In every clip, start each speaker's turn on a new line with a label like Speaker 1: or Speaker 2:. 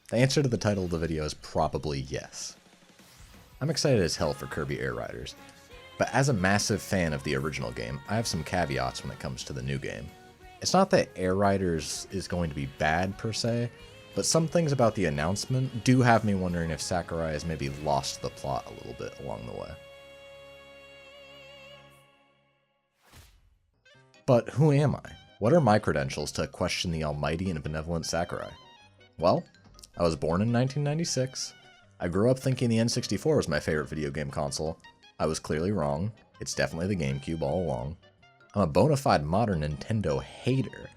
Speaker 1: The answer to the title of the video is probably yes. I'm excited as hell for Kirby Air Riders, but as a massive fan of the original game, I have some caveats when it comes to the new game. It's not that Air Riders is going to be bad per se, but some things about the announcement do have me wondering if Sakurai has maybe lost the plot a little bit along the way. But who am I? What are my credentials to question the almighty and benevolent Sakurai? Well, I was born in 1996. I grew up thinking the N64 was my favorite video game console. I was clearly wrong. It's definitely the GameCube all along. I'm a bona fide modern Nintendo hater.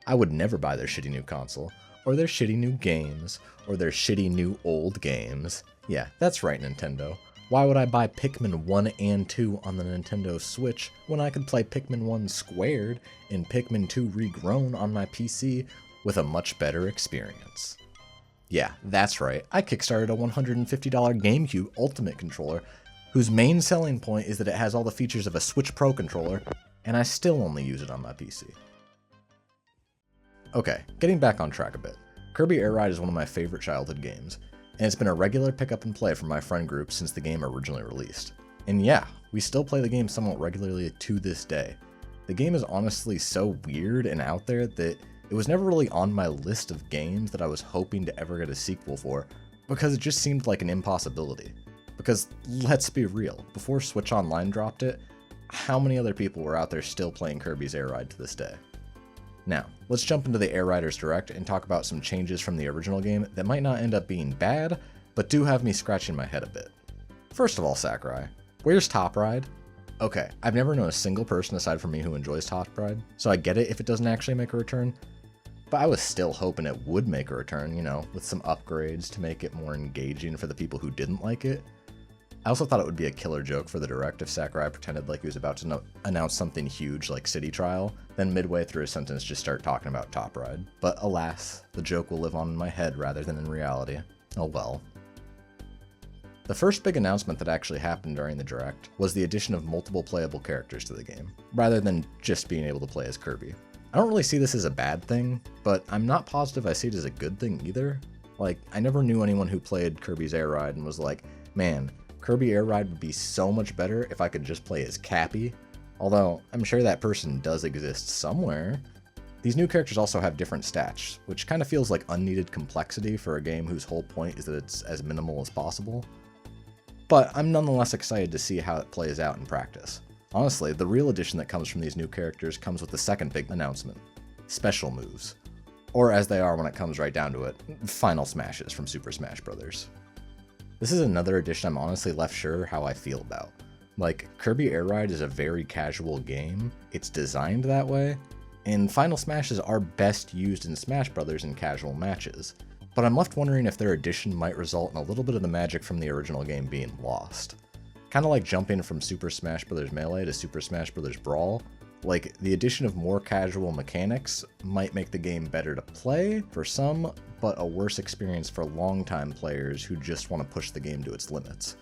Speaker 1: I would never buy their shitty new console, or their shitty new games, or their shitty new old games. Yeah, that's right, Nintendo. Why would I buy Pikmin 1 and 2 on the Nintendo Switch when I could play Pikmin 1 squared and Pikmin 2 regrown on my PC with a much better experience? Yeah, that's right, I kickstarted a $150 GameCube Ultimate controller whose main selling point is that it has all the features of a Switch Pro controller, and I still only use it on my PC. Okay, getting back on track a bit. Kirby Air Ride is one of my favorite childhood games, and it's been a regular pick up and play from my friend group since the game originally released. And yeah, we still play the game somewhat regularly to this day. The game is honestly so weird and out there that it was never really on my list of games that I was hoping to ever get a sequel for, because it just seemed like an impossibility. Because let's be real, before Switch Online dropped it, how many other people were out there still playing Kirby's Air Ride to this day? Now, let's jump into the Air Riders Direct and talk about some changes from the original game that might not end up being bad, but do have me scratching my head a bit. First of all, Sakurai, where's Top Ride? Okay, I've never known a single person aside from me who enjoys Top Ride, so I get it if it doesn't actually make a return, but I was still hoping it would make a return, you know, with some upgrades to make it more engaging for the people who didn't like it. I also thought it would be a killer joke for the Direct if Sakurai pretended like he was about to announce something huge like City Trial, then midway through his sentence just start talking about Top Ride. But alas, the joke will live on in my head rather than in reality. Oh well. The first big announcement that actually happened during the Direct was the addition of multiple playable characters to the game, rather than just being able to play as Kirby. I don't really see this as a bad thing, but I'm not positive I see it as a good thing either. Like, I never knew anyone who played Kirby's Air Ride and was like, man, Kirby Air Ride would be so much better if I could just play as Cappy, although I'm sure that person does exist somewhere. These new characters also have different stats, which kind of feels like unneeded complexity for a game whose whole point is that it's as minimal as possible. But I'm nonetheless excited to see how it plays out in practice. Honestly, the real addition that comes from these new characters comes with the second big announcement: special moves. Or as they are when it comes right down to it, final smashes from Super Smash Bros. This is another addition I'm honestly left sure how I feel about. Like, Kirby Air Ride is a very casual game, it's designed that way, and final smashes are best used in Smash Bros. In casual matches. But I'm left wondering if their addition might result in a little bit of the magic from the original game being lost. Kinda like jumping from Super Smash Bros. Melee to Super Smash Bros. Brawl. Like, the addition of more casual mechanics might make the game better to play for some, but a worse experience for longtime players who just want to push the game to its limits.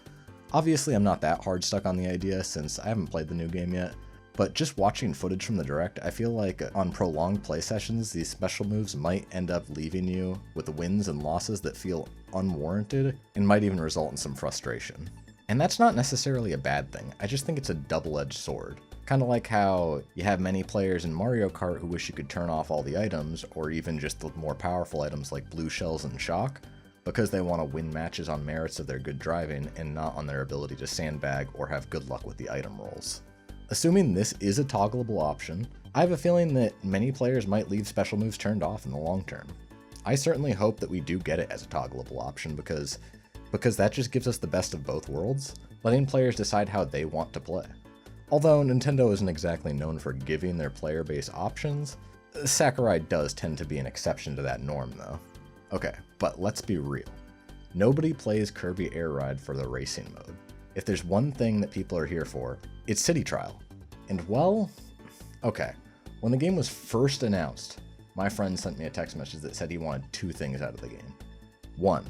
Speaker 1: Obviously, I'm not that hard stuck on the idea since I haven't played the new game yet, but just watching footage from the Direct, I feel like on prolonged play sessions, these special moves might end up leaving you with wins and losses that feel unwarranted and might even result in some frustration. And that's not necessarily a bad thing, I just think it's a double-edged sword. Kind of like how you have many players in Mario Kart who wish you could turn off all the items, or even just the more powerful items like blue shells and shock, because they want to win matches on merits of their good driving and not on their ability to sandbag or have good luck with the item rolls. Assuming this is a toggleable option, I have a feeling that many players might leave special moves turned off in the long term. I certainly hope that we do get it as a toggleable option because that just gives us the best of both worlds, letting players decide how they want to play. Although Nintendo isn't exactly known for giving their player base options, Sakurai does tend to be an exception to that norm though. Okay, but let's be real. Nobody plays Kirby Air Ride for the racing mode. If there's one thing that people are here for, it's City Trial. And well, okay, when the game was first announced, my friend sent me a text message that said he wanted two things out of the game. 1,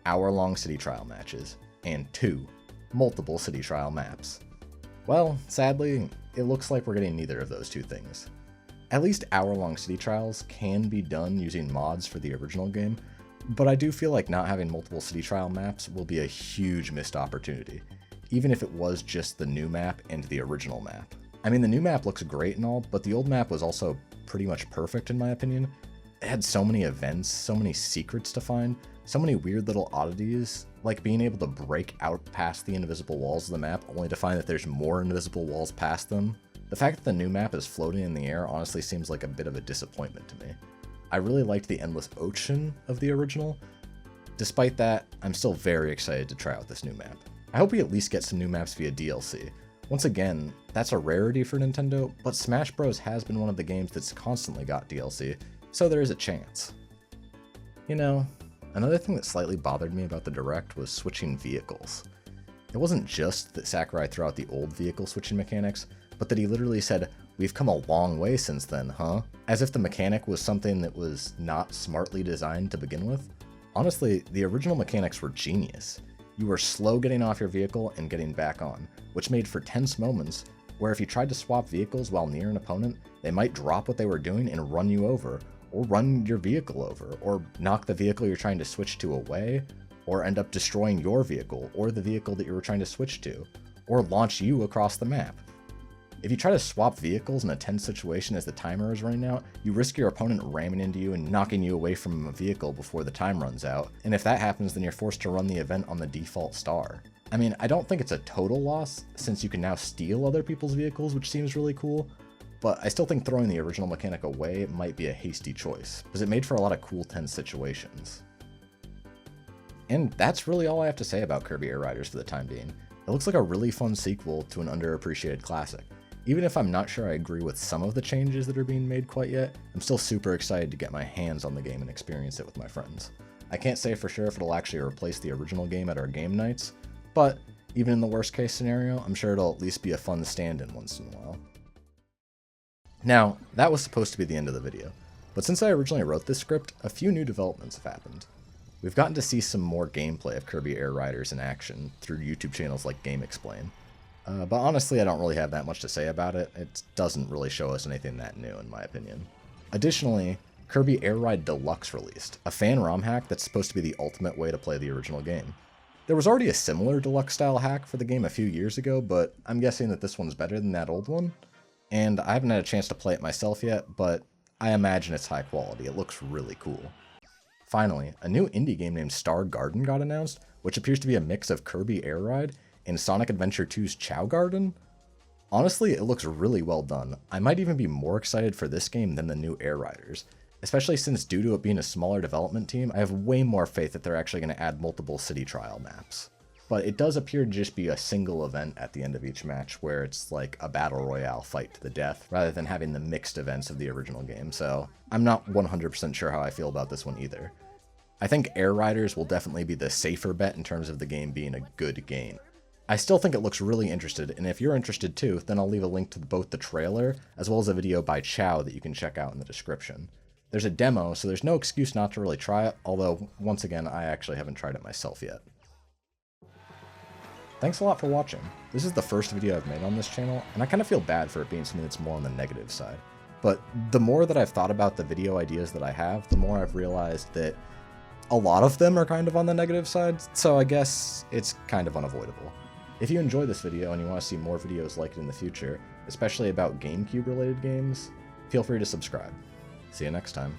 Speaker 1: hour-long City Trial matches, and 2, multiple City Trial maps. Well, sadly, it looks like we're getting neither of those two things. At least hour-long City Trials can be done using mods for the original game, But I do feel like not having multiple city trial maps will be a huge missed opportunity, even if it was just the new map and the original map. I mean, the new map looks great and all, but the old map was also pretty much perfect in my opinion. It had so many events, so many secrets to find, so many weird little oddities, like being able to break out past the invisible walls of the map only to find that there's more invisible walls past them. The fact that the new map is floating in the air honestly seems like a bit of a disappointment to me. I really liked the endless ocean of the original. Despite that, I'm still very excited to try out this new map. I hope we at least get some new maps via DLC. Once again, that's a rarity for Nintendo, but Smash Bros. Has been one of the games that's constantly got DLC, so there is a chance. You know, another thing that slightly bothered me about the Direct was switching vehicles. It wasn't just that Sakurai threw out the old vehicle switching mechanics, but that he literally said, "We've come a long way since then, huh?" As if the mechanic was something that was not smartly designed to begin with. Honestly, the original mechanics were genius. You were slow getting off your vehicle and getting back on, which made for tense moments where if you tried to swap vehicles while near an opponent, they might drop what they were doing and run you over, or run your vehicle over, or knock the vehicle you're trying to switch to away, or end up destroying your vehicle or the vehicle that you were trying to switch to, or launch you across the map. If you try to swap vehicles in a tense situation as the timer is running out, you risk your opponent ramming into you and knocking you away from a vehicle before the time runs out, and if that happens then you're forced to run the event on the default star. I mean, I don't think it's a total loss, since you can now steal other people's vehicles, which seems really cool, but I still think throwing the original mechanic away might be a hasty choice, because it made for a lot of cool tense situations. And that's really all I have to say about Kirby Air Riders for the time being. It looks like a really fun sequel to an underappreciated classic. Even if I'm not sure I agree with some of the changes that are being made quite yet, I'm still super excited to get my hands on the game and experience it with my friends. I can't say for sure if it'll actually replace the original game at our game nights, but even in the worst case scenario, I'm sure it'll at least be a fun stand-in once in a while. Now, that was supposed to be the end of the video, but since I originally wrote this script, a few new developments have happened. We've gotten to see some more gameplay of Kirby Air Riders in action through YouTube channels like GameXplain. But honestly, I don't really have that much to say about it. It doesn't really show us anything that new, in my opinion. Additionally, Kirby Air Ride Deluxe released, a fan ROM hack that's supposed to be the ultimate way to play the original game. There was already a similar deluxe-style hack for the game a few years ago, but I'm guessing that this one's better than that old one. And I haven't had a chance to play it myself yet, but I imagine it's high quality. It looks really cool. Finally, a new indie game named Star Garden got announced, which appears to be a mix of Kirby Air Ride and Sonic Adventure 2's Chow Garden. Honestly, it looks really well done. I might even be more excited for this game than the new Air Riders, especially since due to it being a smaller development team, I have way more faith that they're actually going to add multiple city trial maps. But it does appear to just be a single event at the end of each match where it's like a battle royale fight to the death, rather than having the mixed events of the original game, so I'm not 100% sure how I feel about this one either. I think Air Riders will definitely be the safer bet in terms of the game being a good game. I still think it looks really interesting, and if you're interested too, then I'll leave a link to both the trailer as well as a video by Chow that you can check out in the description. There's a demo, so there's no excuse not to really try it, although, once again, I actually haven't tried it myself yet. Thanks a lot for watching. This is the first video I've made on this channel, and I kind of feel bad for it being something that's more on the negative side. But the more that I've thought about the video ideas that I have, the more I've realized that a lot of them are kind of on the negative side, so I guess it's kind of unavoidable. If you enjoyed this video and you want to see more videos like it in the future, especially about GameCube related games, feel free to subscribe. See you next time.